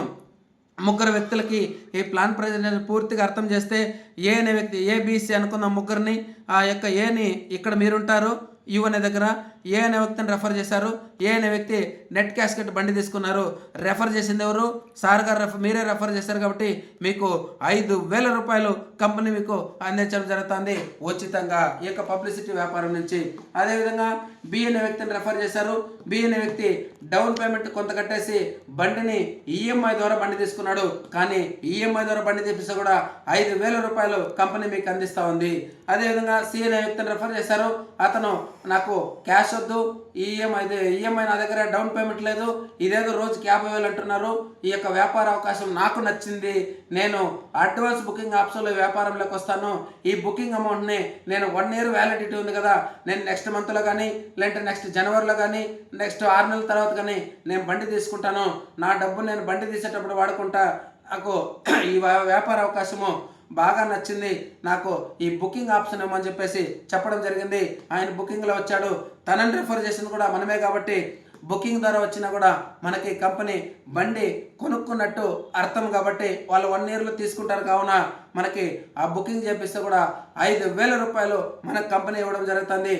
Speaker 1: ముగ్గురు వ్యక్తులకి ఈ ప్లాన్ ప్రజెంటేషన్ పూర్తిగా అర్థం చేస్తే ఏ అనే వ్యక్తి, ఏబిసి అనుకున్న ముగ్గురిని, ఆ యొక్క ఏని ఇక్కడ మీరుంటారు యు అనే దగ్గర, ఏ అనే వ్యక్తిని రెఫర్ చేశారు. ఏ అనే వ్యక్తి నెట్ క్యాష్ కట్టి బండి తీసుకున్నారు. రెఫర్ చేసింది ఎవరు? సార్ గారు మీరే రెఫర్ చేశారు కాబట్టి మీకు 5,000 రూపాయలు కంపెనీ మీకు అందించడం జరుగుతుంది ఉచితంగా ఈ యొక్క పబ్లిసిటీ వ్యాపారం నుంచి. అదేవిధంగా బి అనే వ్యక్తిని రెఫర్ చేశారు. బి అనే వ్యక్తి డౌన్ పేమెంట్ కొంత కట్టేసి బండిని ఈఎంఐ ద్వారా బండి తీసుకున్నాడు. కానీ ఈఎంఐ ద్వారా బండి తీపిస్తే కూడా 5,000 రూపాయలు కంపెనీ మీకు అందిస్తూ ఉంది. అదేవిధంగా సి అనే వ్యక్తిని రెఫర్ చేశారు. అతను నాకు క్యాష్ వద్దు, ఈఎంఐ నా దగ్గర డౌన్ పేమెంట్ లేదు, ఇదేదో రోజుకి 50,000 అంటున్నారు, ఈ యొక్క వ్యాపార అవకాశం నాకు నచ్చింది, నేను అడ్వాన్స్ బుకింగ్ ఆప్షన్లో వ్యాపారంలోకి వస్తాను, ఈ బుకింగ్ అమౌంట్ని నేను 1 year వ్యాలిడిటీ ఉంది కదా, నేను నెక్స్ట్ మంత్లో కానీ లేదంటే నెక్స్ట్ జనవరిలో కానీ నెక్స్ట్ 6 నెలల తర్వాత కానీ నేను బండి తీసుకుంటాను, నా డబ్బు నేను బండి తీసేటప్పుడు వాడుకుంటా, నాకు ఈ వ్యాపార అవకాశము బాగా నచ్చింది, నాకు ఈ బుకింగ్ ఆప్షన్ ఏమని చెప్పేసి చెప్పడం జరిగింది. ఆయన బుకింగ్లో వచ్చాడు, తనని రిఫర్ చేసింది కూడా మనమే కాబట్టి బుకింగ్ ద్వారా వచ్చినా కూడా మనకి కంపెనీ బండి కొనుక్కున్నట్టు అర్థం కాబట్టి వాళ్ళు 1 yearలో తీసుకుంటారు. కావున మనకి ఆ బుకింగ్ చేపిస్తే కూడా 5,000 రూపాయలు మన కంపెనీ ఇవ్వడం జరుగుతుంది.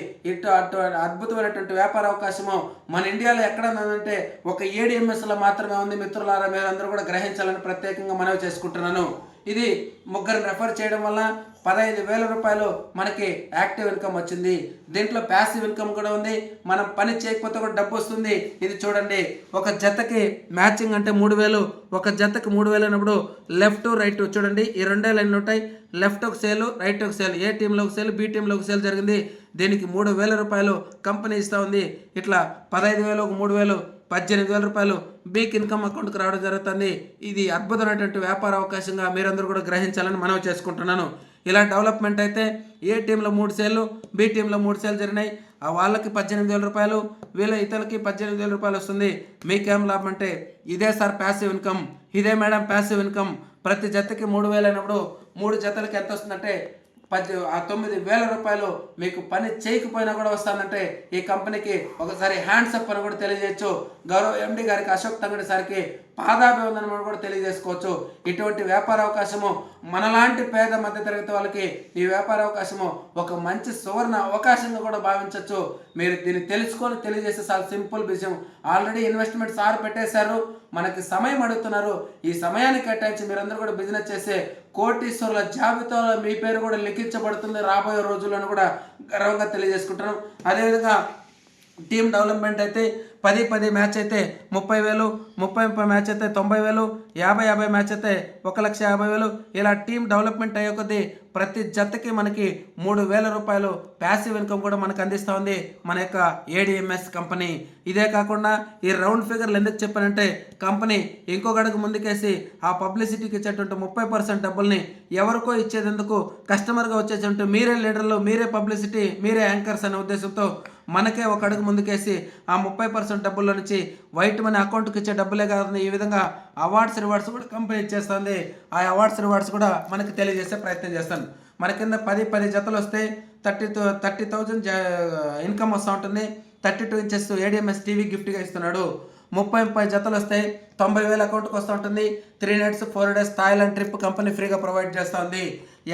Speaker 1: అటు అద్భుతమైనటువంటి వ్యాపార అవకాశము మన ఇండియాలో ఎక్కడ ఉందంటే ఒక ADMSలో మాత్రమే ఉంది. మిత్రులారా, మీరు అందరూ కూడా గ్రహించాలని ప్రత్యేకంగా మనవి చేసుకుంటున్నాను. ఇది ముగ్గురు రెఫర్ చేయడం వల్ల 15,000 రూపాయలు మనకి యాక్టివ్ ఇన్కమ్ వచ్చింది. దీంట్లో ప్యాసివ్ ఇన్కమ్ కూడా ఉంది, మనం పని చేయకపోతే కూడా డబ్బు వస్తుంది. ఇది చూడండి, ఒక జతకి మ్యాచింగ్ అంటే 3,000, ఒక జతకి 3,000 అయినప్పుడు లెఫ్ట్ రైట్ చూడండి, ఈ 2 లైన్లు ఉంటాయి, లెఫ్ట్ ఒక సేల్, రైట్ ఒక సేల్, ఏ టీంలో ఒక సేల్, బి టీంలో ఒక సేల్ జరిగింది. దీనికి 3,000 రూపాయలు కంపెనీ ఇస్తూ ఉంది. ఇట్లా 15,000 ఒక 3,000 18,000 రూపాయలు బీక్ ఇన్కమ్ అకౌంట్కి రావడం జరుగుతుంది. ఇది అద్భుతమైనటువంటి వ్యాపార అవకాశంగా మీరందరూ కూడా గ్రహించాలని మనవి చేసుకుంటున్నాను. ఇలా డెవలప్మెంట్ అయితే ఏ టీంలో 3 సేల్లు, బి టీంలో 3 సేల్ జరిగినాయి, ఆ వాళ్ళకి 18,000 రూపాయలు, వీళ్ళ ఇతరులకి 18,000 రూపాయలు వస్తుంది. మీకేం లాభం అంటే ఇదే సార్ ప్యాసివ్ ఇన్కమ్, ఇదే మేడం ప్యాసివ్ ఇన్కమ్. ప్రతి జతకి 3,000 అయినప్పుడు 3 జతలకి ఎంత వస్తుందంటే 9,000 రూపాయలు మీకు పని చేయకపోయినా కూడా వస్తుందంటే ఈ కంపెనీకి ఒకసారి హ్యాండ్స్ అప్ అని కూడా తెలియజేయచ్చు. గౌరవ ఎండి గారికి, అశోక్ తంగడి సార్కి పాదాభివందనం కూడా తెలియజేసుకోవచ్చు. ఇటువంటి వ్యాపార అవకాశము మనలాంటి పేద మధ్యతరగతి వాళ్ళకి ఈ వ్యాపార అవకాశము ఒక మంచి సువర్ణ అవకాశంగా కూడా భావించవచ్చు. మీరు దీన్ని తెలుసుకొని తెలియజేస్తే చాలా సింపుల్ విషయం. ఆల్రెడీ ఇన్వెస్ట్మెంట్ సార్ పెట్టేశారు, మనకి సమయం అడుగుతున్నారు. ఈ సమయాన్ని కేటాయించి మీరందరూ కూడా బిజినెస్ చేసే కోటీశ్వరుల జాబితాలో మీ పేరు కూడా లిఖించబడుతుంది రాబోయే రోజులను కూడా గర్వంగా తెలియజేసుకుంటున్నాం. అదేవిధంగా టీమ్ డెవలప్మెంట్ అయితే 10 మ్యాచ్ అయితే 30,000, 30 మ్యాచ్ అయితే 90,000, 50 మ్యాచ్ అయితే 1,50,000. ఇలా టీమ్ డెవలప్మెంట్ అయ్యే కొద్దీ ప్రతి జతకి మనకి 3,000 రూపాయలు ప్యాసివ్ ఇన్కమ్ కూడా మనకు అందిస్తూ ఉంది మన యొక్క ADMS కంపెనీ. ఇదే కాకుండా ఈ రౌండ్ ఫిగర్లు ఎందుకు చెప్పానంటే కంపెనీ ఇంకొక అడుగు ముందుకేసి ఆ పబ్లిసిటీకి ఇచ్చేటువంటి 30% డబ్బుల్ని ఎవరికో ఇచ్చేందుకు కస్టమర్గా వచ్చేటువంటి మీరే లీడర్లు, మీరే పబ్లిసిటీ, మీరే యాంకర్స్ అనే ఉద్దేశంతో మనకే ఒక అడుగు ముందుకేసి ఆ 30% డబ్బుల్లో నుంచి వైట్ మనీ అకౌంట్కి ఇచ్చే డబ్బులే కాదు, ఈ విధంగా అవార్డ్స్ రివార్డ్స్ కూడా కంపెనీ ఇచ్చేస్తుంది. ఆ అవార్డ్స్ రివార్డ్స్ కూడా మనకి తెలియజేసే ప్రయత్నం చేస్తాను. మన కింద 10 జతలు వస్తే 30,000 ఇన్కమ్ వస్తూ ఉంటుంది. 32 inches ADMS టీవీ గిఫ్ట్గా ఇస్తున్నాడు. 30 జతలు వస్తాయి, 90,000 అకౌంట్కి వస్తూ ఉంటుంది. 3 nights 4 days Thailand trip company ఫ్రీగా ప్రొవైడ్ చేస్తుంది.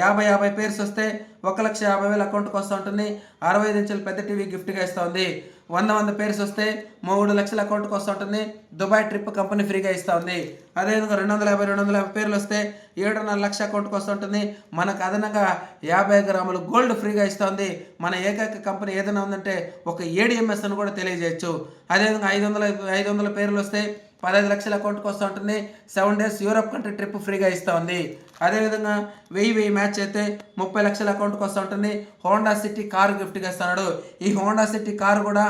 Speaker 1: 50 పేర్స్ వస్తే 1,50,000 అకౌంట్కి వస్తూ ఉంటుంది. 65 inches పెద్ద టీవీ గిఫ్ట్గా ఇస్తుంది. 100 పేర్స్ వస్తే 3 లక్షల అకౌంట్కి వస్తూ ఉంటుంది. దుబాయ్ ట్రిప్ కంపెనీ ఫ్రీగా ఇస్తూ ఉంది. అదేవిధంగా 250 పేర్లు వస్తే 7.5 లక్షల అకౌంట్కి వస్తూ ఉంటుంది. మనకు అదనంగా 50 గ్రాములు గోల్డ్ ఫ్రీగా ఇస్తుంది. మన ఏకైక కంపెనీ ఏదైనా ఉందంటే ఒక ADMS అని కూడా తెలియజేయచ్చు. అదేవిధంగా 500 పేర్లు వస్తే 15 లక్షల అకౌంట్కి వస్తూ ఉంటుంది. 7 days యూరప్ కంట్రీ ట్రిప్ ఫ్రీగా ఇస్తూ ఉంది. అదేవిధంగా 1000 మ్యాచ్ అయితే 30 లక్షల అకౌంట్కి వస్తూ ఉంటుంది. హోండా సిటీ కారు గిఫ్ట్గా ఇస్తున్నాడు. ఈ హోండా సిటీ కారు కూడా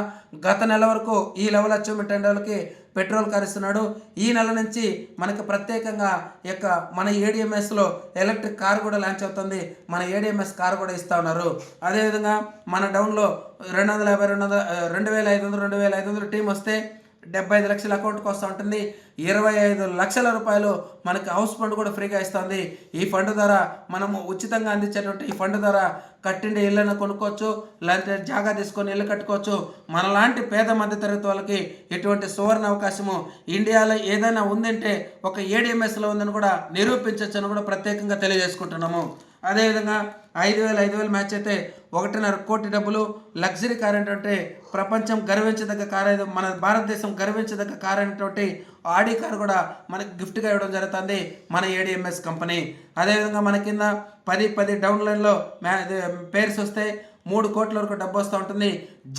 Speaker 1: గత నెల వరకు ఈ లెవెల్ అచీవ్మెంట్ లెవెల్కి పెట్రోల్ కార్ ఇస్తున్నాడు. ఈ నెల నుంచి మనకు ప్రత్యేకంగా యొక్క మన ADMSలో ఎలక్ట్రిక్ కార్ కూడా లాంచ్ అవుతుంది. మన ADMS కార్ కూడా ఇస్తూ ఉన్నారు. అదేవిధంగా మన డౌన్లో 2,500 టీం వస్తే 75 లక్షల అకౌంట్కి వస్తూ ఉంటుంది. 25 లక్షల రూపాయలు మనకి హౌస్ ఫండ్ కూడా ఫ్రీగా ఇస్తుంది. ఈ ఫండ్ ద్వారా మనము ఉచితంగా అందించేటువంటి ఈ ఫండ్ ద్వారా కట్టిండే ఇళ్ళను కొనుక్కోవచ్చు, లేదంటే జాగా తీసుకొని ఇల్లు కట్టుకోవచ్చు. మనలాంటి పేద మధ్యతరగతి వాళ్ళకి ఎటువంటి సువర్ణ అవకాశము ఇండియాలో ఏదైనా ఉందంటే ఒక ADMSలో ఉందని కూడా నిరూపించవచ్చు అని కూడా ప్రత్యేకంగా తెలియజేసుకుంటున్నాము. అదేవిధంగా 5,000 మ్యాచ్ అయితే 1.5 కోటి డబ్బులు లగ్జరీ కార్ ఏంటంటే ప్రపంచం గర్వించదగ్గ కార్, మన భారతదేశం గర్వించదగ్గ కార్ అయినటువంటి ఆడి కార్ కూడా మనకి గిఫ్ట్గా ఇవ్వడం జరుగుతుంది మన ADMS కంపెనీ. అదేవిధంగా మన కింద 10 డౌన్ లైన్లో పేర్స్ వస్తే 3 కోట్ల వరకు డబ్బు వస్తూ ఉంటుంది.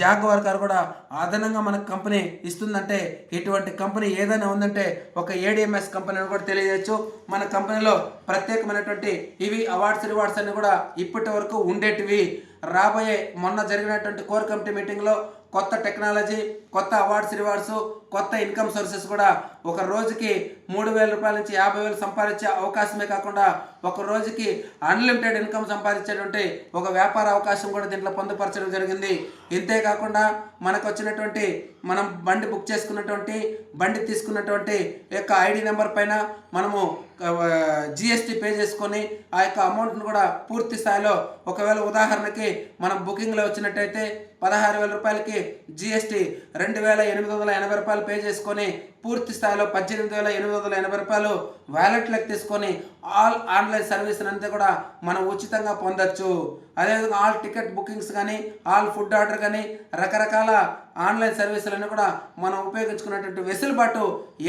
Speaker 1: జాగ్వార్ కార్ కూడా అదనంగా మన కంపెనీ ఇస్తుందంటే ఇటువంటి కంపెనీ ఏదైనా ఉందంటే ఒక ADMS కంపెనీ అని కూడా తెలియజేయచ్చు. మన కంపెనీలో ప్రత్యేకమైనటువంటి ఇవి అవార్డ్స్ రివార్డ్స్ అన్ని కూడా ఇప్పటి వరకు ఉండేటివి. రాబోయే మొన్న జరిగినటువంటి కోర్ కమిటీ మీటింగ్లో కొత్త టెక్నాలజీ, కొత్త రివార్డ్స్, కొత్త ఇన్కమ్ సోర్సెస్ కూడా ఒక రోజుకి 3,000 రూపాయల నుంచి 50,000 సంపాదించే అవకాశమే కాకుండా ఒక రోజుకి అన్లిమిటెడ్ ఇన్కమ్ సంపాదించేటువంటి ఒక వ్యాపార అవకాశం కూడా దీంట్లో పొందుపరచడం జరిగింది. ఇంతే కాకుండా మనకు వచ్చినటువంటి మనం బండి బుక్ చేసుకున్నటువంటి బండి తీసుకున్నటువంటి యొక్క ఐడి నెంబర్ పైన మనము జిఎస్టీ పే చేసుకొని ఆ యొక్క అమౌంట్ను కూడా పూర్తి స్థాయిలో ఒకవేళ ఉదాహరణకి మనం బుకింగ్లో వచ్చినట్టయితే 16,000 రూపాయలకి జిఎస్టీ 2,880 రూపాయలు పే చేసుకొని పూర్తి స్థాయిలో 18,880 రూపాయలు వ్యాలెట్లోకి తీసుకొని ఆల్ ఆన్లైన్ సర్వీస్ అంతా కూడా మనం ఉచితంగా పొందొచ్చు. అదేవిధంగా ఆల్ టికెట్ బుకింగ్స్ కానీ, ఆల్ ఫుడ్ ఆర్డర్ కానీ, రకరకాల ఆన్లైన్ సర్వీసులను కూడా మనం ఉపయోగించుకున్నటువంటి వెసులుబాటు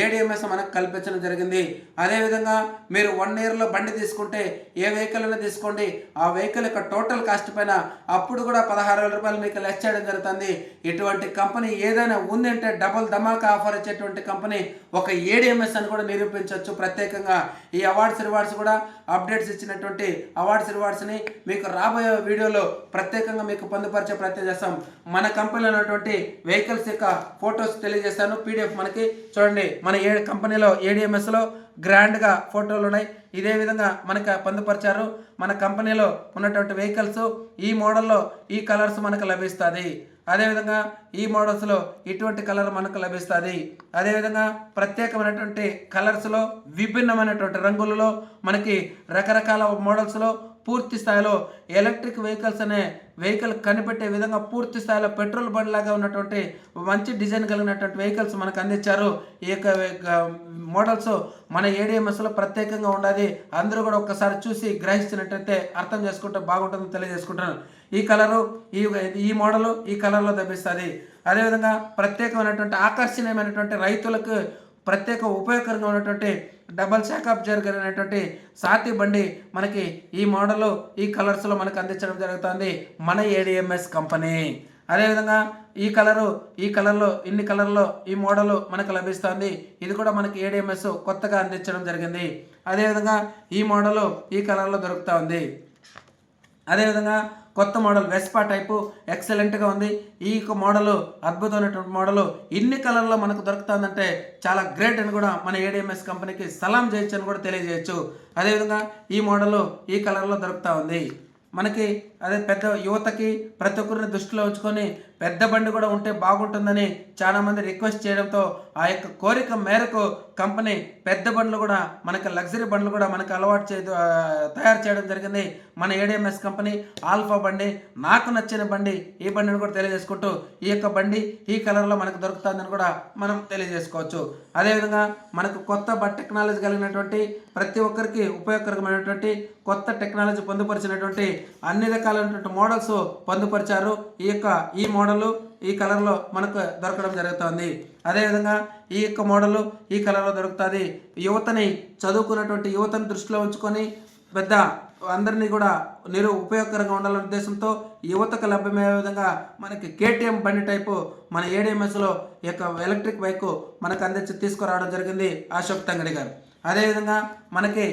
Speaker 1: ఏడిఎంఎస్ మనకు కల్పించడం జరిగింది. అదేవిధంగా మీరు 1 ఇయర్లో బండి తీసుకుంటే ఏ వెహికల్ అయినా తీసుకోండి, ఆ వెహికల్ యొక్క టోటల్ కాస్ట్ పైన అప్పుడు కూడా 16,000 రూపాయలు మీకు లెస్ చేయడం జరుగుతుంది. ఇటువంటి కంపెనీ ఏదైనా ఉంది అంటే డబుల్ ధమాకా ఆఫర్ ఇచ్చేటువంటి కంపెనీ ఒక ఏడిఎంఎస్ అని కూడా నిరూపించవచ్చు. ప్రత్యేకంగా ఈ రివార్డ్స్ కూడా అప్డేట్స్ ఇచ్చినటువంటి రివార్డ్స్ని మీకు రాబోయే వీడియోలో ప్రత్యేకంగా మీకు పొందుపరిచే ప్రయత్నం చేస్తాం. మన కంపెనీలో ఉన్నటువంటి వెహికల్స్ యొక్క ఫొటోస్ తెలియజేస్తాను. పీడిఎఫ్ మనకి చూడండి, మన కంపెనీలో ఏడిఎంఎస్లో గ్రాండ్గా ఫోటోలు ఉన్నాయి. ఇదే విధంగా మనకు పొందుపరిచారు. మన కంపెనీలో ఉన్నటువంటి వెహికల్స్ ఈ మోడల్లో ఈ కలర్స్ మనకు లభిస్తుంది. అదేవిధంగా ఈ మోడల్స్లో ఇటువంటి కలర్ మనకు లభిస్తుంది. అదేవిధంగా ప్రత్యేకమైనటువంటి కలర్స్లో విభిన్నమైనటువంటి రంగులలో మనకి రకరకాల మోడల్స్లో పూర్తి స్థాయిలో ఎలక్ట్రిక్ వెహికల్స్ అనే వెహికల్ కనిపెట్టే విధంగా పూర్తి స్థాయిలో పెట్రోల్ బండ్ లాగా ఉన్నటువంటి మంచి డిజైన్ కలిగినటువంటి వెహికల్స్ మనకు అందించారు. ఈ యొక్క మోడల్స్ మన ఏడిఎంఎస్లో ప్రత్యేకంగా ఉండాలి. అందరూ కూడా ఒక్కసారి చూసి గ్రహించినట్టయితే అర్థం చేసుకుంటే బాగుంటుందని తెలియజేసుకుంటున్నాను. ఈ కలరు ఈ మోడలు ఈ కలర్లో లభిస్తుంది. అదేవిధంగా ప్రత్యేకమైనటువంటి ఆకర్షణీయమైనటువంటి రైతులకు ప్రత్యేక ఉపయోగకరంగా ఉన్నటువంటి డబల్ షాకప్ జరిగినటువంటి సాతి బండి మనకి ఈ మోడల్ ఈ కలర్స్లో మనకు అందించడం జరుగుతుంది మన ఏడిఎంఎస్ కంపెనీ. అదేవిధంగా ఈ కలర్లో ఇన్ని కలర్లో ఈ మోడల్ మనకు లభిస్తుంది. ఇది కూడా మనకి ఏడిఎంఎస్ కొత్తగా అందించడం జరిగింది. అదేవిధంగా ఈ మోడల్ ఈ కలర్లో దొరుకుతూ ఉంది. అదేవిధంగా కొత్త మోడల్ వెస్పా టైపు ఎక్సలెంట్గా ఉంది. ఈ మోడల్ అద్భుతమైనటువంటి మోడల్ ఇన్ని కలర్లో మనకు దొరుకుతుందంటే చాలా గ్రేట్ అని కూడా మన ఏడిఎంఎస్ కంపెనీకి సలాం చేయొచ్చు అని కూడా తెలియజేయచ్చు. అదేవిధంగా ఈ మోడల్ ఈ కలర్లో దొరుకుతూ ఉంది మనకి. అదే పెద్ద యువతకి ప్రతి ఒక్కరిని దృష్టిలో ఉంచుకొని పెద్ద బండి కూడా ఉంటే బాగుంటుందని చాలామంది రిక్వెస్ట్ చేయడంతో ఆ యొక్క కోరిక మేరకు కంపెనీ పెద్ద బండ్లు కూడా మనకి లగ్జరీ బండ్లు కూడా మనకు తయారు చేయడం జరిగింది. మన ఏడిఎంఎస్ కంపెనీ ఆల్ఫా బండి నాకు నచ్చిన బండి ఈ బండిని కూడా తెలియజేసుకుంటూ ఈ యొక్క బండి ఈ కలర్లో మనకు దొరుకుతుందని కూడా మనం తెలియజేసుకోవచ్చు. అదేవిధంగా మనకు కొత్త టెక్నాలజీ కలిగినటువంటి ప్రతి ఒక్కరికి ఉపయోగకరమైనటువంటి కొత్త టెక్నాలజీ పొందుపరిచినటువంటి అన్ని రకాలైనటువంటి మోడల్స్ పొందుపరిచారు. ఈ మోడల్ ఈ కలర్లో మనకు దొరకడం జరుగుతుంది. అదేవిధంగా ఈ యొక్క మోడల్ ఈ కలర్లో దొరుకుతుంది. చదువుకున్నటువంటి యువతను దృష్టిలో ఉంచుకొని పెద్ద అందరినీ కూడా ఉపయోగకరంగా ఉండాలనే ఉద్దేశంతో యువతకు లభ్యమయ్యే విధంగా మనకి కేటీఎం బండి టైపు మన ఏడిఎంఎస్లో ఈ యొక్క ఎలక్ట్రిక్ బైక్ మనకు తీసుకురావడం జరిగింది అశోక్ తంగడి గారు. అదేవిధంగా మనకి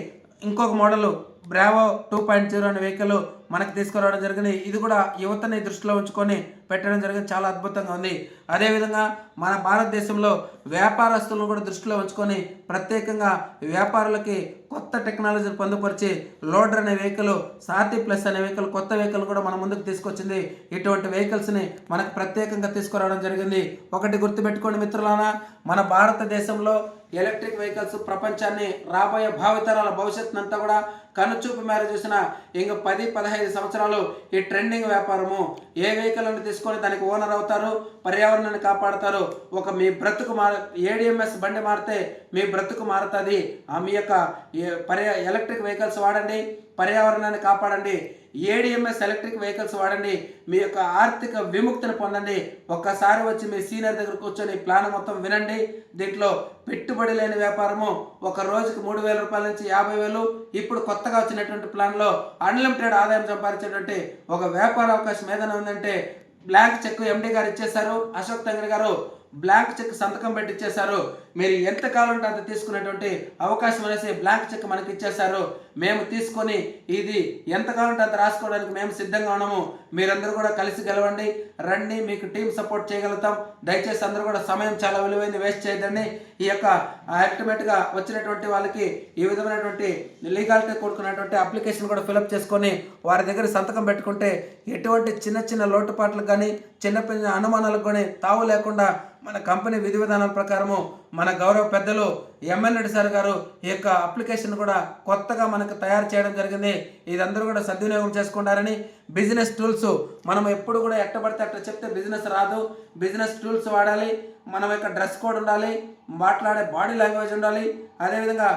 Speaker 1: ఇంకొక మోడల్ బ్రావో 2.0 అనే వెహికల్ మనకు తీసుకురావడం జరిగింది. ఇది కూడా యువతని దృష్టిలో ఉంచుకొని పెట్టడం జరిగింది. చాలా అద్భుతంగా ఉంది. అదేవిధంగా మన భారతదేశంలో వ్యాపారస్తులను కూడా దృష్టిలో ఉంచుకొని ప్రత్యేకంగా వ్యాపారులకి కొత్త టెక్నాలజీని పొందుపరిచి లోడర్ అనే వెహికల్, సాతి ప్లస్ అనే వెహికల్ కొత్త వెహికల్ కూడా మన ముందుకు తీసుకొచ్చింది. ఇటువంటి వెహికల్స్ని మనకు ప్రత్యేకంగా తీసుకురావడం జరిగింది. ఒకటి గుర్తుపెట్టుకోండి మిత్రులారా, మన భారతదేశంలో ఎలక్ట్రిక్ వెహికల్స్ ప్రపంచాన్ని రాబోయే భావితరాల భవిష్యత్తునంతా కూడా కనుచూపు మేర చూసిన ఇంకా 10-15 సంవత్సరాలు ఈ ట్రెండింగ్ వ్యాపారము. ఏ వెహికల్ అని తీసుకొని దానికి ఓనర్ అవుతారు, పర్యావరణాన్ని కాపాడుతారు. మీ బ్రతుకు ఏడిఎంఎస్ బండి మారితే మీ బ్రతుకు మారుతుంది. మీ యొక్క ఎలక్ట్రిక్ వెహికల్స్ వాడండి, పర్యావరణాన్ని కాపాడండి. ఏడిఎంఎస్ ఎలక్ట్రిక్ వెహికల్స్ వాడండి, మీ యొక్క ఆర్థిక విముక్తిని పొందండి. ఒక్కసారి వచ్చి మీ సీనియర్ దగ్గర కూర్చొని ప్లాన్ మొత్తం వినండి. దీంట్లో పెట్టుబడి లేని వ్యాపారము ఒక రోజుకి 3,000 రూపాయల నుంచి 50,000. ఇప్పుడు కొత్తగా వచ్చినటువంటి ప్లాన్లో అన్లిమిటెడ్ ఆదాయం సంపాదించేటువంటి ఒక వ్యాపార అవకాశం ఏదైనా ఉందంటే బ్లాంక్ చెక్ ఎండి గారు ఇచ్చేశారు. అశోక్ తంగడి గారు బ్లాంక్ చెక్ సంతకం పెట్టి ఇచ్చేశారు. మీరు ఎంత కావాలంటే అంత తీసుకునేటువంటి అవకాశం అనేసి బ్లాంక్ చెక్ మనకి ఇచ్చేశారు. మేము తీసుకొని ఇది ఎంత కావాలంటే అంత రాసుకోవడానికి మేము సిద్ధంగా ఉన్నాము. మీరందరూ కూడా కలిసి గెలవండి, రండి, మీకు టీం సపోర్ట్ చేయగలుగుతాం. దయచేసి అందరూ కూడా సమయం చాలా విలువైంది, వేస్ట్ చేయదండి. ఈ యొక్క అల్టిమేట్గా వచ్చినటువంటి వాళ్ళకి ఈ విధమైనటువంటి లీగాలిటీ కూడుకున్నటువంటి అప్లికేషన్ కూడా ఫిలప్ చేసుకొని వారి దగ్గర సంతకం పెట్టుకుంటే ఎటువంటి చిన్న చిన్న లోటుపాట్లకు కానీ చిన్న చిన్న అనుమానాలకు కానీ తావు లేకుండా మన కంపెనీ విధి విధానాల ప్రకారము మన గౌరవ పెద్దలు ఎమ్మెల్యే సార్ గారు ఈ యొక్క అప్లికేషన్ కూడా కొత్తగా మనకు తయారు చేయడం జరిగింది. ఇదందరూ కూడా సద్వినియోగం చేసుకుంటారని. బిజినెస్ టూల్స్ మనం ఎప్పుడు కూడా ఎట్టబడితే అట్లా చెప్తే బిజినెస్ రాదు. బిజినెస్ టూల్స్ వాడాలి, మనం యొక్క డ్రెస్ కోడ్ ఉండాలి, మాట్లాడే బాడీ లాంగ్వేజ్ ఉండాలి. అదేవిధంగా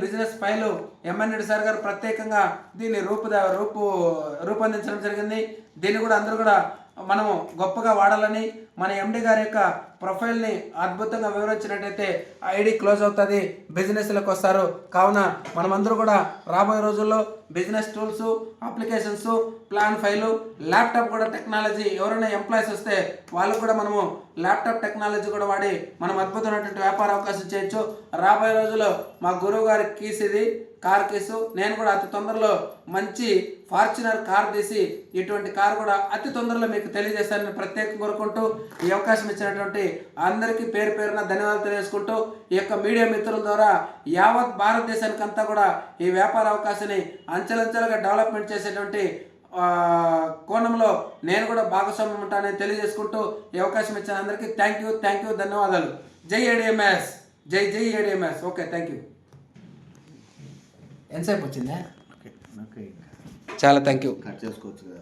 Speaker 1: బిజినెస్ ఫైలు ఎమ్మెల్యే సార్ గారు ప్రత్యేకంగా దీన్ని రూపొందించడం జరిగింది. దీన్ని కూడా అందరూ కూడా మనము గొప్పగా వాడాలని, మన ఎండి గారి యొక్క ప్రొఫైల్ని అద్భుతంగా వివరించినట్టయితే ఐడి క్లోజ్ అవుతుంది, బిజినెస్లకు వస్తారు. కావున మనమందరూ కూడా రాబోయే రోజుల్లో business tools, applications, plan file, laptop కూడా టెక్నాలజీ ఎవరైనా ఎంప్లాయీస్ వస్తే వాళ్ళకు కూడా మనము ల్యాప్టాప్ టెక్నాలజీ కూడా వాడి మనం అద్భుతమైనటువంటి వ్యాపార అవకాశం చేయొచ్చు. రాబోయే రోజుల్లో మా గురువు గారి కీస్ ఇది, కార్ కేసు. నేను కూడా అతి తొందరలో మంచి ఫార్చునర్ కార్ తీసి ఇటువంటి కార్ కూడా అతి తొందరలో మీకు తెలియజేస్తానని ప్రత్యేకంగా కోరుకుంటూ ఈ అవకాశం ఇచ్చినటువంటి అందరికీ పేరు పేరున ధన్యవాదాలు తెలియజేసుకుంటూ ఈ యొక్క మీడియా మిత్రుల ద్వారా యావత్ భారతదేశానికి అంతా కూడా ఈ వ్యాపార అవకాశాన్ని అంచెలంచెలుగా డెవలప్మెంట్ చేసేటువంటి కోణంలో నేను కూడా భాగస్వామ్యం ఉంటానని తెలియజేసుకుంటూ ఈ అవకాశం ఇచ్చిన అందరికీ థ్యాంక్ యూ, ధన్యవాదాలు. జై ఏడిఎంఎస్, జై ఏడిఎంఎస్. Okay, thank you. ఎంతసేపు వచ్చిందా?
Speaker 2: ఓకే,
Speaker 1: చాలా థ్యాంక్ యూ.
Speaker 2: కట్ చేసుకోవచ్చు కదా.